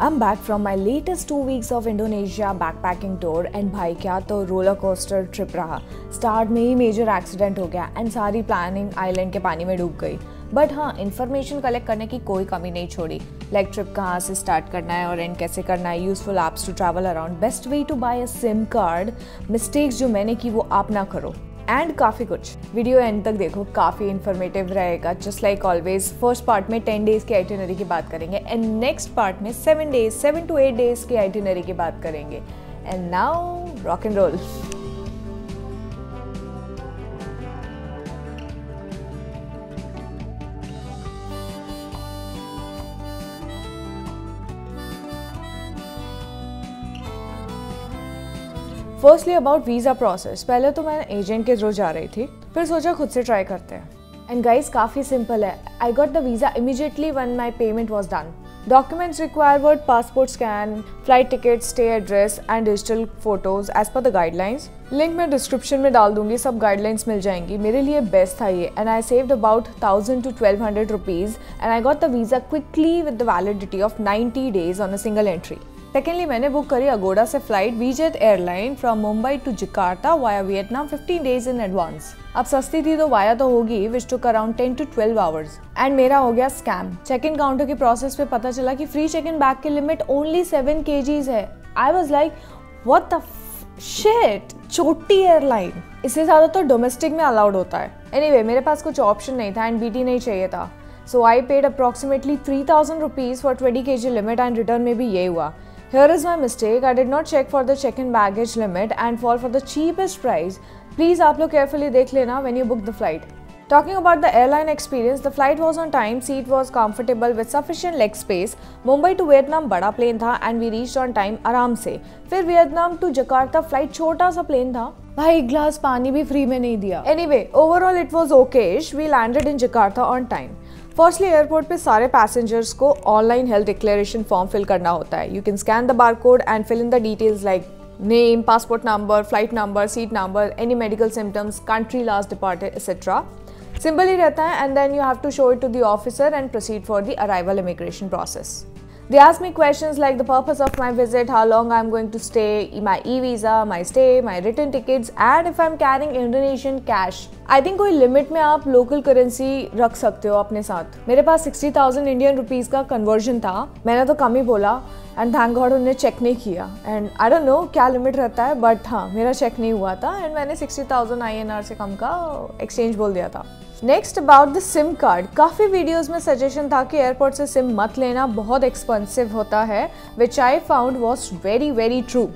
I'm back from my latest 2 weeks of Indonesia backpacking tour and भाई क्या तो roller coaster trip रहा। Start में ही मेजर एक्सीडेंट हो गया एंड सारी प्लानिंग आइलैंड के पानी में डूब गई। बट हाँ, इन्फॉर्मेशन कलेक्ट करने की कोई कमी नहीं छोड़ी, लाइक ट्रिप कहाँ से स्टार्ट करना है और एंड कैसे करना है, useful apps to travel around, best way to buy a sim card, mistakes जो मैंने की वो आप ना करो एंड काफ़ी कुछ। वीडियो एंड तक देखो, काफ़ी इन्फॉर्मेटिव रहेगा। Just like always first part में 10 डेज़ की आइटिनरी की बात करेंगे एंड नेक्स्ट पार्ट में 7 to 8 डेज़ की आइटिनरी की बात करेंगे। And now rock and roll. Firstly about visa process. पहले तो मैं एजेंट के थ्रू जा रही थी, फिर सोचा खुद से ट्राई करते हैं। एंड गाइस काफ़ी सिंपल है। I got the visa immediately when my payment was done. Documents required passport scan, flight ticket, stay address and digital photos as per the guidelines. Link मैं description में डाल दूंगी, सब guidelines मिल जाएंगी। मेरे लिए बेस्ट था ये and I saved about 1000 to 1200 rupees and I got the visa quickly with the validity of 90 days on a single entry. Secondly मैंने बुक करी अगोडा से flight VietJet airline from Mumbai to Jakarta via Vietnam 15 days in advance. अब सस्ती थी तो via तो होगी, which took around 10 to 12 hours। And मेरा हो गया स्कैम। चेक इन काउंटर की प्रोसेस पे पता चला कि फ्री चेक इन बैग की लिमिट ओनली 7 kgs है। I was like what the shit, छोटी एयरलाइन। इससे ज़्यादा तो डोमेस्टिक में अलाउड होता है। एनीवे मेरे पास कुछ ऑप्शन नहीं था एंड बीटी नहीं चाहिए था, so I paid approximately 3000 rupees for 20 kg limit and return में भी ये हुआ। Here is my mistake. I did not check for the check-in baggage limit and fall for the cheapest price. Please आप लोग carefully देख लेना when you book the flight. Talking about the airline experience, the flight was on time, seat was comfortable with sufficient leg space. Mumbai to Vietnam बड़ा plane था and we reached on time आराम से। फिर Vietnam to Jakarta flight छोटा सा plane था, भाई एक ग्लास पानी भी फ्री में नहीं दिया। Anyway, overall it was okayish. We landed in Jakarta on time. Firstly airport पे सारे पैसेंजर्स को online health declaration form fill करना होता है। You can scan the barcode and fill in the details like name, passport number, flight number, seat number, any medical symptoms, country last departed etcetera. Simple ही रहता है and then you have to show it to the officer and proceed for the arrival immigration process. They asked me questions like the purpose of my visit, how long I'm going to stay, my e-visa, my stay, my return tickets, and if I'm carrying Indonesian cash. I think कोई limit में आप local currency रख सकते हो अपने साथ। मेरे पास 60,000 Indian rupees का कन्वर्जन था, मैंने तो कम ही बोला एंड थैंक गॉड उन्होंने चेक नहीं किया। एंड आई डोंट नो क्या लिमिट रहता है, बट हाँ मेरा चेक नहीं हुआ था एंड मैंने 60,000 INR से कम का एक्सचेंज बोल दिया था। Next about the SIM card. काफ़ी वीडियोस में सजेशन था कि एयरपोर्ट से सिम मत लेना, बहुत एक्सपेंसिव होता है, which I found was very true.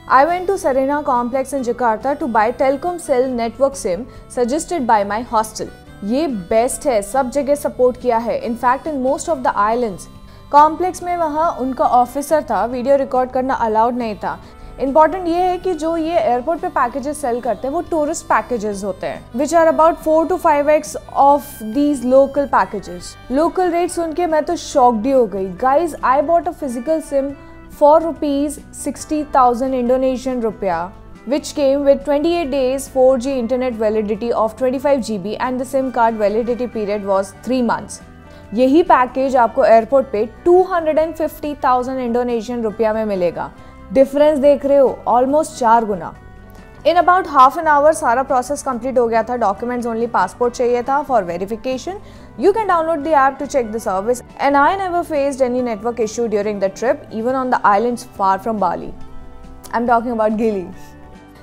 I went to Sarinah complex in Jakarta to buy Telkomsel network sim suggested by my hostel. ये बेस्ट है, सब जगह सपोर्ट किया है, in fact in most of the islands. Complex में वहाँ उनका officer था, वीडियो रिकॉर्ड करना अलाउड नहीं था। इंपॉर्टेंट ये है कि जो ये एयरपोर्ट पे पैकेजेस सेल करते हैं वो टूरिस्ट पैकेजेस होते हैं, which are about 4 to 5x of these local packages. Local rate सुन के मैं तो शॉक्ड ही हो गई। Guys I bought a physical sim for ₹60,000 Indonesian रुपया, which came with 28 days 4G internet validity of 25 GB and the SIM card validity period was 3 months. यही package आपको एयरपोर्ट पे 250,000 इंडोनेशियन रुपया में मिलेगा। डिफरेंस देख रहे हो, ऑलमोस्ट 4 गुना। In about half an hour सारा प्रोसेस कंप्लीट हो गया था। डॉक्यूमेंट्स ओनली पासपोर्ट चाहिए था for verification. You can download the app to check the service and I never faced any network issue during the trip, even on the islands far from Bali. I am talking about Gili.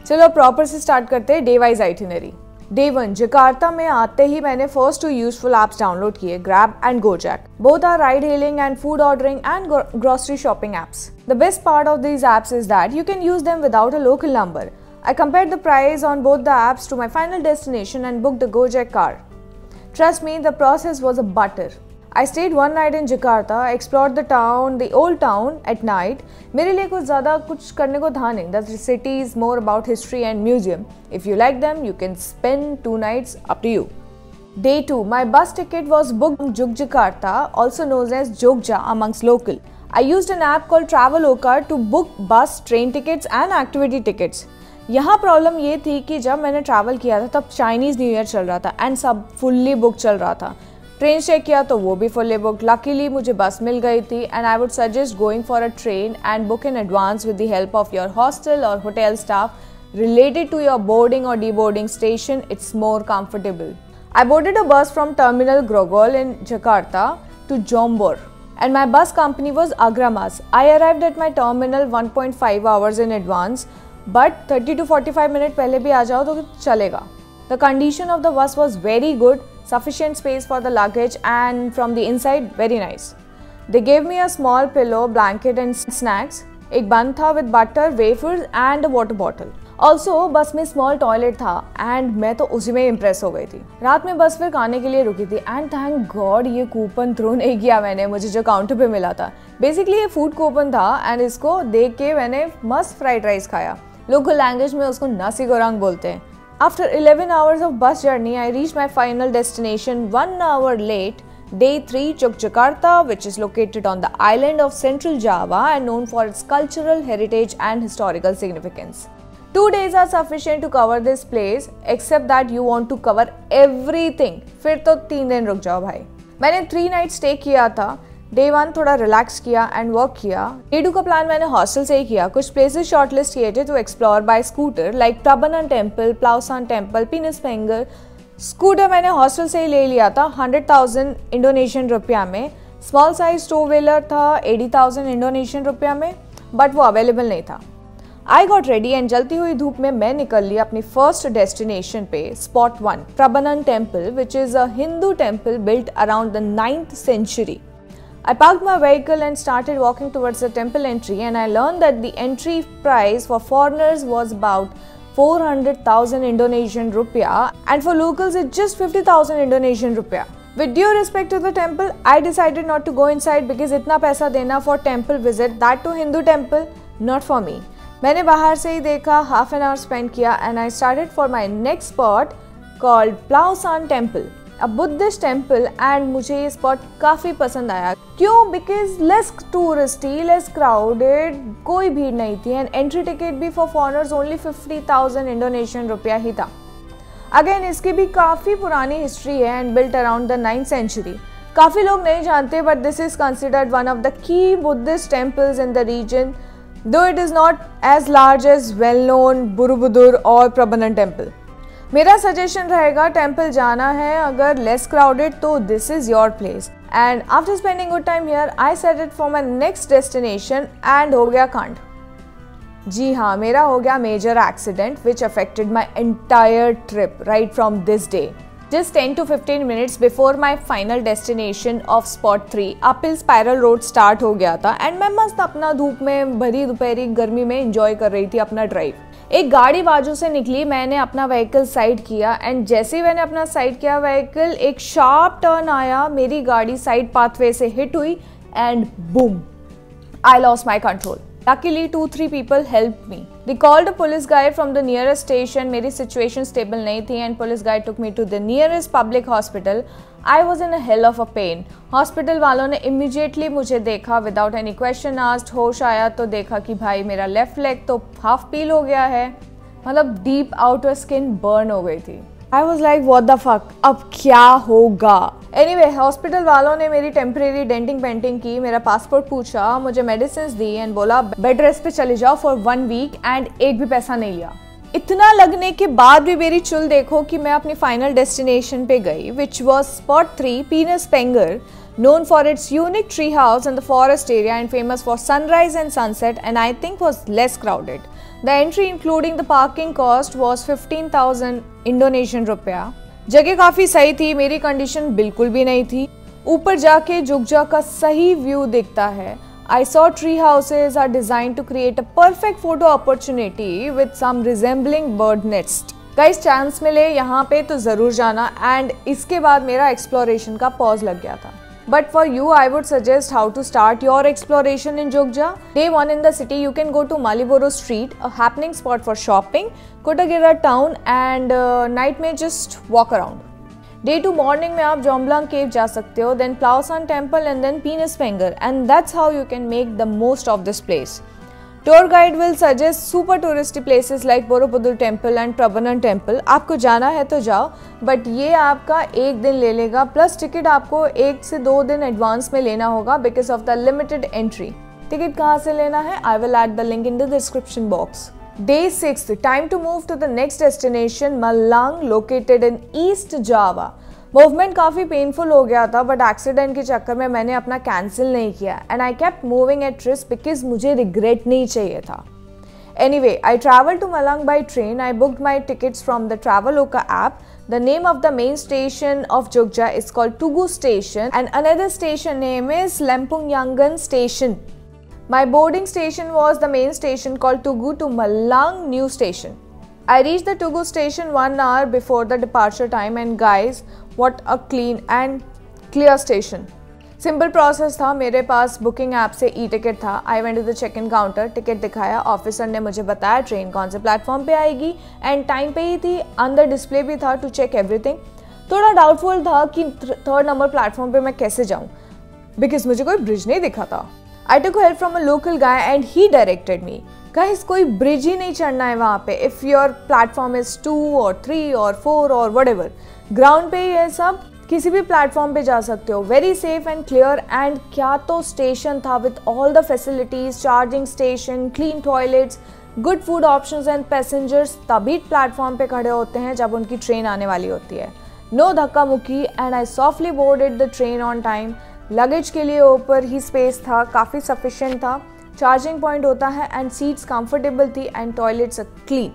चलो proper से start करते हैं day wise itinerary. Day 1 Jakarta में आते ही मैंने first 2 useful apps download किए, Grab and Gojek. Both are ride hailing and food ordering and grocery shopping apps. The best part of these apps is that you can use them without a local number. I compared the price on both the apps to my final destination and booked the Gojek car. Trust me, the process was a butter. I stayed one night in Jakarta, explored the town, the old town at night. मेरे लिए कुछ ज़्यादा कुछ करने को था नहीं. The city is more about history and museum. If you like them, you can spend 2 nights, up to you. Day 2, my bus ticket was booked in Jogjakarta, also known as Jogja amongst local. I used an app called Traveloka to book bus, train tickets and activity tickets. यहाँ problem ये थी कि जब मैंने travel किया था तब Chinese new year चल रहा था एंड सब फुल्ली बुक चल रहा था। ट्रेन चेक किया तो वो भी फुल्ली बुक। लकीली मुझे बस मिल गई थी and I would suggest going for a train and book in advance with the help of your hostel और hotel staff related to your boarding or deboarding station. It's more comfortable. I boarded a bus from Terminal Grogol in Jakarta to Jombor and my bus company was Agramas. I arrived at my terminal 1.5 hours in advance, but 30 to 45 minutes पहले भी आ जाओ तो चलेगा. The condition of the bus was very good, sufficient space for the luggage and from the inside very nice. They gave me a small pillow, blanket and snacks. एक बन था with butter, wafers and a water bottle. Also बस में small toilet था and मैं तो उसी में इम्प्रेस हो गई थी। रात में बस फिर खाने के लिए रुकी थी एंड थैंक गॉड ये कूपन थ्रू नहीं किया मैंने, मुझे जो काउंटर पे मिला था। बेसिकली ये फूड कूपन था एंड इसको देख के मैंने मस्त फ्राइड राइस खाया। लोकल लैंग्वेज में उसको नसी गोरंग बोलते हैं। After 11 hours of bus journey I reach my final destination 1 hour late, Day 3, Yogyakarta, which is located on the island of Central Java and known for its cultural heritage and historical significance. 2 days are sufficient to cover this place, except that you want to cover everything. फिर तो 3 दिन रुक जाओ भाई। मैंने 3 nights stay किया था। Day 1 थोड़ा रिलैक्स किया एंड वर्क किया। Day 2 का प्लान मैंने हॉस्टल से ही किया। कुछ प्लेसेस शॉर्टलिस्ट किए थे to explore by scooter like Prambanan temple, Plaosan temple, पीनसपेंगर। स्कूटर मैंने हॉस्टल से ही ले लिया था 100,000 इंडोनेशियन रुपया में। स्मॉल साइज टू व्हीलर था 80,000 इंडोनेशियन रुपया में, बट वो अवेलेबल नहीं था। आई गॉट रेडी एंड जलती हुई धूप में मैं निकल ली अपनी फर्स्ट डेस्टिनेशन पे, spot 1, Prambanan temple, which is a Hindu temple built around the 9th century. I parked my vehicle and started walking towards the temple entry and I learned that the entry price for foreigners was about 400,000 Indonesian rupiah and for locals it's just 50,000 Indonesian rupiah. With due respect to the temple, I decided not to go inside because इतना पैसा देना for temple visit, that to Hindu temple, not for me. मैंने बाहर से ही देखा, half an hour spend किया and I started for my next spot called Plaosan Temple, a Buddhist temple and मुझे ये spot काफ़ी पसंद आया। क्यों? Because less touristy, less crowded, कोई भीड़ नहीं थी and entry ticket भी for foreigners only 50,000 Indonesian रुपया ही था। Again इसकी भी काफ़ी पुरानी हिस्ट्री है and built around the 9th century. काफ़ी लोग नहीं जानते but this is considered one of the key Buddhist temples in the region, though it is not as large as well-known Borobudur और प्रबनन टेम्पल। मेरा suggestion रहेगा temple जाना है अगर लेस क्राउडेड तो this is your place. And after spending good time here I set it for my next destination and हो गया कांड। जी हाँ, मेरा हो गया major accident which affected my entire trip right from this day. Just 10 to 15 minutes before my final destination of spot 3, uphill spiral road start हो गया था एंड मैं मस्त अपना धूप में भरी दोपहरी गर्मी में एंजॉय कर रही थी अपना ड्राइव। एक गाड़ी बाजू से निकली, मैंने अपना व्हीकल साइड किया एंड जैसे ही मैंने अपना साइड किया व्हीकल, एक शार्प टर्न आया, मेरी गाड़ी साइड पाथवे से हिट हुई and boom, I lost my control. Luckily, 2-3 people helped me. They called a police guy from the nearest station. मेरी situation stable नहीं थी and police guy took me to the nearest public hospital. I was in a hell of a pain. Hospital वालों ने immediately मुझे देखा without any question asked. होश आया तो देखा कि भाई मेरा left leg तो half peel हो गया है, मतलब deep outer skin burn हो गई थी। I was like what the fuck, अब क्या होगा? Anyway, हॉस्पिटल वालों ने मेरी टेम्परेरी डेंटिंग पेंटिंग की, मेरा पासपोर्ट पूछा, मुझे मेडिसिन दी एंड बोला बेड रेस्ट पे चले जाओ फॉर 1 week एंड एक भी पैसा नहीं लिया। इतना लगने के बाद भी मेरी चुल देखो कि मैं अपनी फाइनल डेस्टिनेशन पे गई, which was spot 3, पीनसपेंगर, known for its unique tree house in the forest area and famous for sunrise and sunset, and I think was less crowded. The entry including the parking cost was 15,000 Indonesian rupiah. जगह काफ़ी सही थी, मेरी condition बिल्कुल भी नहीं थी। ऊपर जाके जुगजा का सही व्यू दिखता है। I saw tree houses are designed to create a perfect photo opportunity with some resembling bird nest. Guys chance मिले यहाँ पे तो ज़रूर जाना एंड इसके बाद मेरा एक्सप्लोरेशन का पॉज लग गया था। But for you, I would suggest how to start your exploration in Jogja. Day 1 in the city, you can go to Maliboro Street, a happening spot for shopping, Kotagira town and night में just walk around. Day 2 morning में आप Jomblang cave जा सकते हो, then Plaosan temple and then Peenespengar, and that's how you can make the most of this place. Tour guide will suggest super touristy places like Borobudur temple and Prambanan temple. आपको जाना है तो जाओ, but ये आपका 1 दिन ले लेगा, प्लस टिकट आपको 1 से 2 दिन एडवांस में लेना होगा because of the limited entry. Ticket कहाँ से लेना है? I will add the link in the description box. Day 6, time to move to the next destination, Malang, located in East Java. Movement काफ़ी पेनफुल हो गया था, बट एक्सीडेंट के चक्कर में मैंने अपना कैंसिल नहीं किया and I kept moving at risk because मुझे रिग्रेट नहीं चाहिए था। Anyway, I traveled to Malang by train. I booked my tickets from the Traveloka app. The name of the main station of Jogja is called Tugu Station and another station name is Lempungyangan Station. My boarding station was the main station called Tugu to Malang New Station. I reached the Tugu station 1 hour before the departure time and guys, what a clean and clear station. Simple process था, मेरे पास booking app से e-ticket था। I went to the check-in counter, ticket दिखाया, officer ने मुझे बताया train कौन से प्लेटफॉर्म पे आएगी एंड टाइम पे ही थी, अंदर डिस्प्ले भी था टू चेक एवरीथिंग। थोड़ा डाउटफुल था कि 3rd नंबर प्लेटफॉर्म पे मैं कैसे जाऊँ बिकॉज मुझे कोई ब्रिज नहीं दिखा था। I took help from a local guy and he directed me. Guys, कोई ब्रिज ही नहीं चढ़ना है वहाँ पे। If your platform is 2 or 3 or 4 or whatever, ground पे ही है सब, किसी भी प्लेटफॉर्म पे जा सकते हो। Very safe and clear and क्या तो स्टेशन था with all the facilities, charging station, clean toilets, good food options and passengers तभी प्लेटफॉर्म पे खड़े होते हैं जब उनकी ट्रेन आने वाली होती है। नो धक्का मुक्की and I softly boarded the train on time. Luggage के लिए ऊपर ही स्पेस था, काफ़ी सफिशिएंट था, चार्जिंग पॉइंट होता है एंड सीट्स कंफर्टेबल थी एंड टॉयलेट्स क्लीन।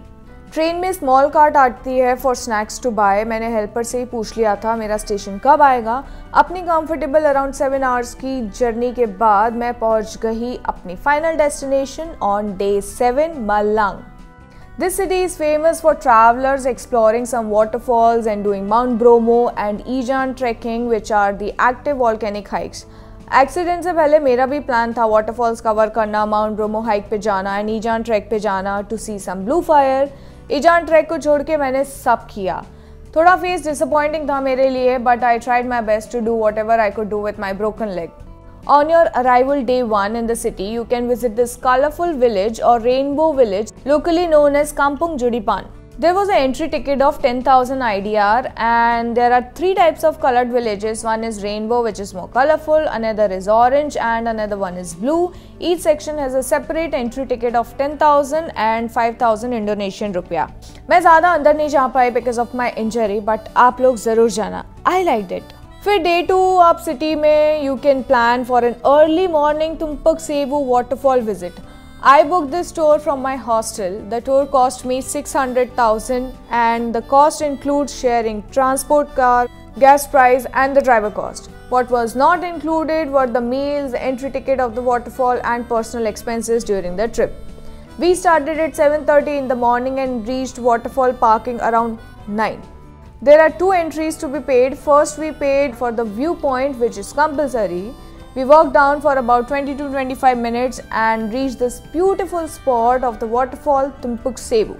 ट्रेन में स्मॉल कार्ट आती है फॉर स्नैक्स टू बाय। मैंने हेल्पर से ही पूछ लिया था मेरा स्टेशन कब आएगा। अपनी कंफर्टेबल अराउंड 7 आवर्स की जर्नी के बाद मैं पहुंच गई अपनी final destination on day 7, मलांग। This city is famous for travelers exploring some waterfalls and doing Mount Bromo and Ijan trekking, which are the active volcanic hikes. Accident से पहले मेरा भी प्लान था वाटरफॉल्स कवर करना, माउंट ब्रोमो हाइक पे जाना and Ijen track पे जाना to see some blue fire. Ijen track को छोड़ के मैंने सब किया। थोड़ा फेस डिसअपॉइंटिंग था मेरे लिए, but I tried my best to do whatever I could do with my broken leg. On your arrival day 1 in the city, you can visit this colorful village or rainbow village, locally known as Kampung Judipan. There was an entry ticket of 10,000 IDR and there are 3 types of colored villages. One is rainbow, which is more colorful, another is orange and another one is blue. Each section has a separate entry ticket of 10,000 and 5,000 Indonesian rupiah. मैं ज़्यादा अंदर नहीं जा पाई because of my injury, but आप लोग ज़रूर जाना। I liked it. फिर डे 2 आप सिटी में you can plan for an early morning Tumpak Sewu waterfall visit. I book this tour from my hostel. The tour cost me 600,000 and the cost include sharing transport car, gas price and the driver cost. What was not included were the meals, the entry ticket of the waterfall and personal expenses during the trip. We started at 7:30 in the morning and reached waterfall parking around 9. There are 2 entries to be paid. First we paid for the viewpoint, which is compulsory. We walked down for about 20 to 25 minutes and reached this beautiful spot of the waterfall Tumpuk Sevu.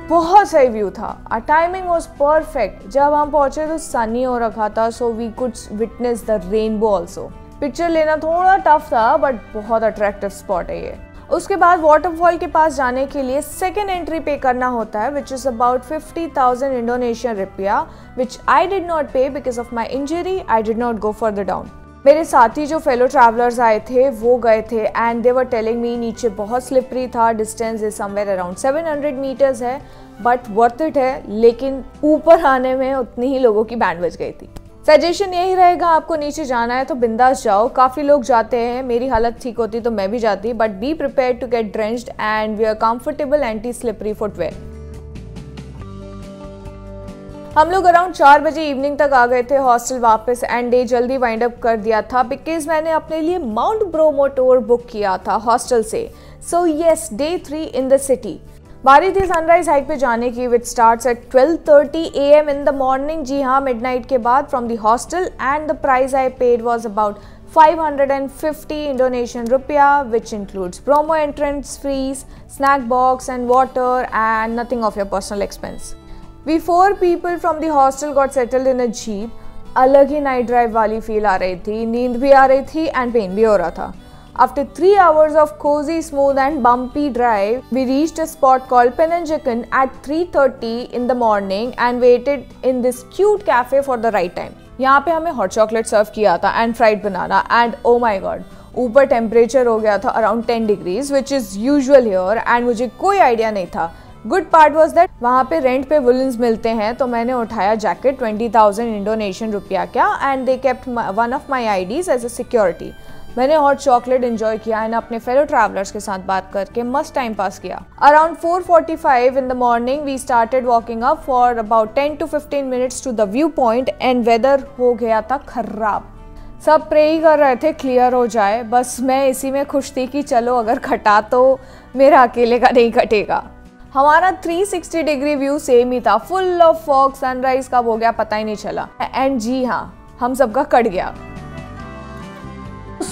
बहुत सही view था। Our timing was perfect. जब हम पहुंचे तो सनी हो रखा था, so we could witness the rainbow also. Picture लेना थोड़ा टफ था, बट बहुत अट्रैक्टिव स्पॉट है ये। उसके बाद वाटरफॉल के पास जाने के लिए सेकेंड एंट्री पे करना होता है, which is about 50,000 Indonesian rupiah, which I did not पे because of my injury. I did not go further down. मेरे साथी जो फेलो ट्रैवलर्स आए थे वो गए थे and they were telling me नीचे बहुत स्लिपरी था, distance is somewhere around 700 metres है, बट वर्थ इट है। लेकिन ऊपर आने में उतनी ही लोगों की बैंड बज गई थी। सजेशन यही रहेगा, आपको नीचे जाना है तो बिंदास जाओ। काफ़ी लोग जाते हैं, मेरी हालत ठीक होती तो मैं भी जाती, but be prepare to get drenched and wear comfortable anti slippery footwear. हम लोग अराउंड 4 बजे इवनिंग तक आ गए थे हॉस्टल वापस एंड डे जल्दी वाइंड अप कर दिया था बिकॉज मैंने अपने लिए माउंट ब्रोमो टूर बुक किया था हॉस्टल से। So yes, day 3 in the city. बारी थी सनराइज हाइक पे जाने की, which starts at 12:30 AM in the morning. जी हाँ, मिडनाइट के बाद from the hostel and the price I paid was about 550 Indonesian rupiah, which includes Bromo entrance fees, snack box and water and nothing of your personal expense. We 4 people from the hostel got settled in a jeep. अलग ही night drive वाली feel आ रही थी, नींद भी आ रही थी and pen भी हो रहा था। After 3 hours of cozy, smooth and bumpy drive, we reached a spot called Penanjakan at 3:30 in the morning and waited in this cute cafe for the right time. यहाँ पे हमें हॉट चॉकलेट सर्व किया था and fried banana and oh my god, ऊपर temperature हो गया था around 10 degrees which is usual here and मुझे कोई आइडिया नहीं था. गुड पार्ट वॉज दैट वहाँ पे रेंट पे वुलन्स मिलते हैं, तो मैंने उठाया जैकेट 20,000 इंडोनेशियन रुपया क्या and they kept one of my IDs as a security. मैंने हॉट चॉकलेट एंजॉय किया एंड अपने फेलो ट्रैवलर्स के साथ बात करके मस्त टाइम पास किया. Around 4:45 in the morning we started walking up for about 10 to 15 minutes to the view point and weather हो गया था खराब. सब प्रे ही कर रहे थे क्लियर हो जाए, बस मैं इसी में खुश थी कि चलो अगर खटा तो मेरा अकेले का नहीं कटेगा. हमारा 360 डिग्री व्यू सेम ही था, फुल ऑफ फॉग. सनराइज कब हो गया पता ही नहीं चला एंड जी हाँ, हम सबका कट गया.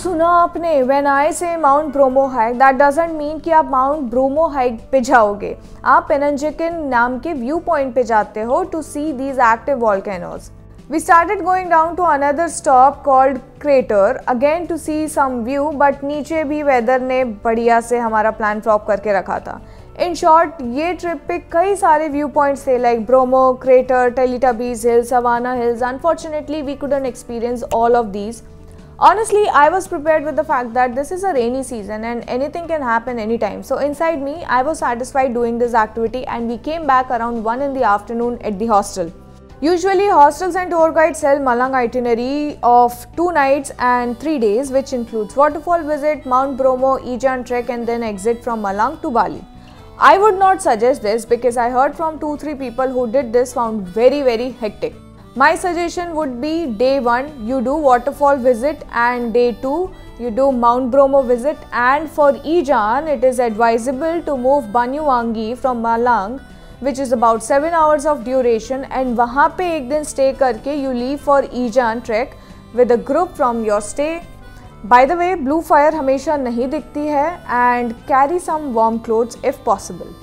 सुना आपने, व्हेन आई से mount Bromo hike that doesn't mean कि आप माउंट ब्रोमो हाइक पे जाओगे. आप पेनंजकन नाम के व्यू पॉइंट पे जाते हो to see these active volcanoes. We started going down to another stop called Crater again to see some view, but नीचे भी वेदर ने बढ़िया से हमारा प्लान फ्लॉप करके रखा था. इन शॉर्ट ये ट्रिप पे कई सारे व्यू पॉइंट्स थे like Bromo, crater, Teletubbies hill, savanna hills. Unfortunately, we couldn't experience all of these. Honestly, I was prepared with the fact that this is a rainy season and anything can happen anytime. So inside me, I was satisfied doing this activity and we came back around 1 in the afternoon at the hostel. Usually, hostels and tour guides sell Malang itinerary of 2 nights and 3 days, which includes waterfall visit, Mount Bromo, Ijan trek and then exit from Malang to Bali. I would not suggest this because I heard from 2-3 people who did this found very hectic. My suggestion would be day 1 you do waterfall visit and day 2 you do Mount Bromo visit, and for Ijan it is advisable to move Banyuwangi from Malang which is about 7 hours of duration and वहाँ पे एक दिन stay करके you leave for Ijan trek with a group from your stay. By the way, blue fire हमेशा नहीं दिखती है and carry some warm clothes if possible.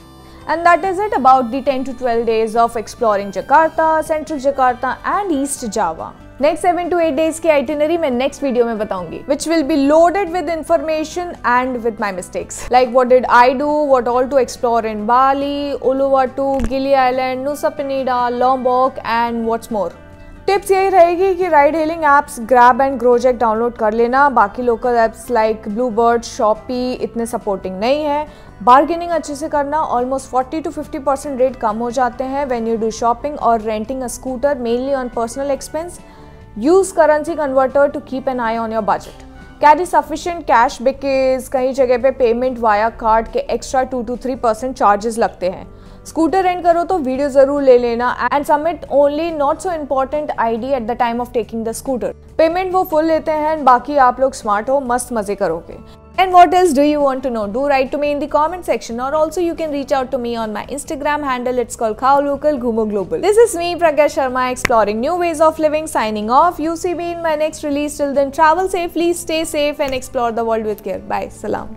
And that is it about the 10 to 12 days of exploring Jakarta, Central Jakarta and East Java. Next 7 to 8 days की itinerary मैं next video में बताऊंगी, which will be loaded with information and with my mistakes. Like what did I do, what all to explore in Bali, Uluwatu, Gili Island, Nusa Penida, Lombok and what's more. Tips यही रहेगी कि ride hailing apps Grab and Gojek download कर लेना. बाकी local apps like Bluebird, Shopee इतने supporting नहीं है. Bargaining अच्छे से करना, ऑलमोस्ट 40 to 50% रेट कम हो जाते हैं व्हेन यू डू शॉपिंग और renting a scooter mainly on personal expense. Use currency converter to keep an eye on your budget. Carry sufficient cash because कई जगह पे पेमेंट वाया कार्ड के extra 2 to 3% charges लगते हैं. Scooter rent करो तो video जरूर ले लेना and submit only not so important ID at the time of taking the scooter. Payment वो फुल लेते हैं एंड बाकी आप लोग स्मार्ट हो, मस्त मजे करोगे. And what else do you want to know? Do write to me in the comment section, or also you can reach out to me on my Instagram handle. It's called Khao Local Ghumo Global. This is me, Pragya Sharma, exploring new ways of living, signing off. You see me in my next release. Till then, travel safely, stay safe and explore the world with care. Bye. Salam.